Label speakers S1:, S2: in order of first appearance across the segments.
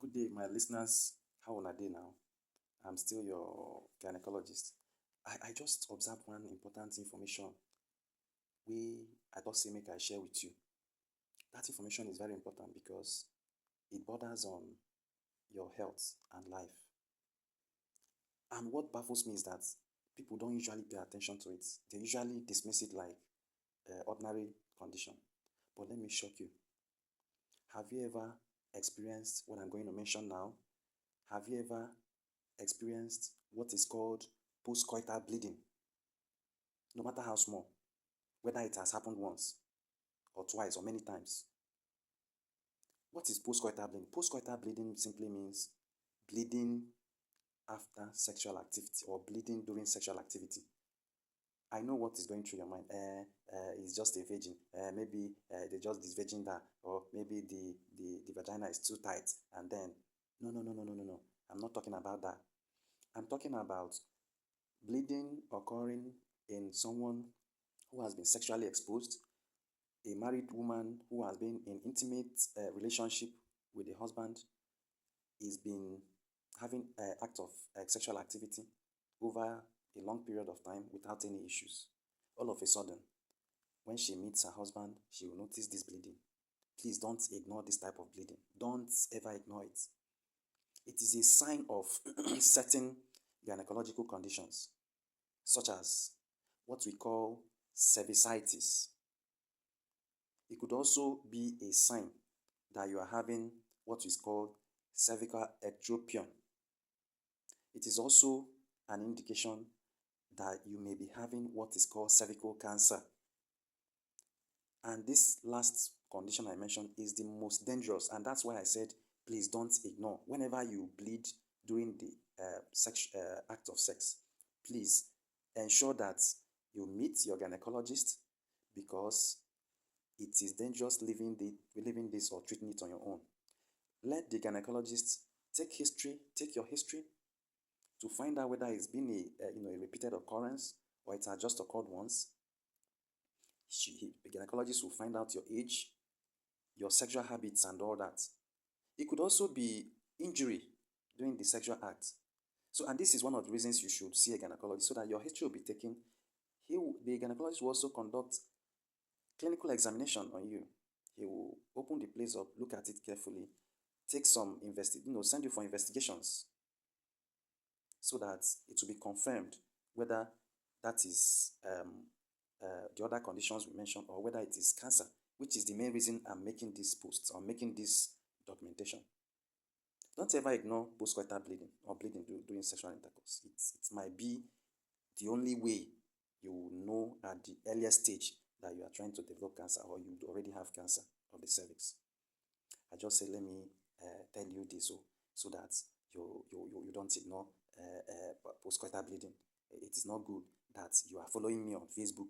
S1: Good day, my listeners. How are they now? I'm still your gynecologist. I just observed one important information we I thought say make I share with you. That information is very important because it borders on your health and life. And what baffles me is that people don't usually pay attention to it. They usually dismiss it like ordinary condition. But let me shock you. Have you ever experienced what I'm going to mention now? Have you ever experienced what is called postcoital bleeding? No matter how small, whether it has happened once or twice or many times. What is postcoital bleeding? Postcoital bleeding simply means bleeding after sexual activity or bleeding during sexual activity. I know what is going through your mind. It's just a virgin. Maybe they just this virgin that, or maybe the vagina is too tight. And then, no. I'm not talking about that. I'm talking about bleeding occurring in someone who has been sexually exposed, a married woman who has been in intimate relationship with the husband, is been having act of sexual activity over a long period of time without any issues. All of a sudden, when she meets her husband, she will notice this bleeding. Please don't ignore this type of bleeding. Don't ever ignore it. It is a sign of certain gynecological conditions, such as what we call cervicitis. It could also be a sign that you are having what is called cervical ectropion. It is also an indication that you may be having what is called cervical cancer. And this last condition I mentioned is the most dangerous, and that's why I said please don't ignore. Whenever you bleed during the act of sex, please ensure that you meet your gynecologist, because it is dangerous leaving this or treating it on your own. Let the gynecologist take your history to find out whether it's been a repeated occurrence or it has just occurred once. The gynecologist will find out your age, your sexual habits, and all that. It could also be injury during the sexual act. So, and this is one of the reasons you should see a gynecologist, so that your history will be taken. The gynecologist will also conduct clinical examination on you. He will open the place up, look at it carefully, take some send you for investigations, so that it will be confirmed whether that is the other conditions we mentioned, or whether it is cancer, which is the main reason I'm making these posts or making this documentation. Don't ever ignore postcoital bleeding or bleeding during sexual intercourse. It might be the only way you will know at the earliest stage that you are trying to develop cancer, or you already have cancer of the cervix. I just say let me tell you this so that you don't ignore postcoital bleeding. It is not good that you are following me on Facebook,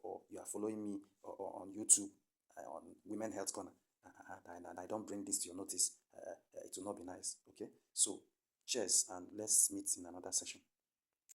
S1: or you are following me on YouTube, on Women Health Corner, and I don't bring this to your notice. It will not be nice. Okay, so cheers, and let's meet in another session.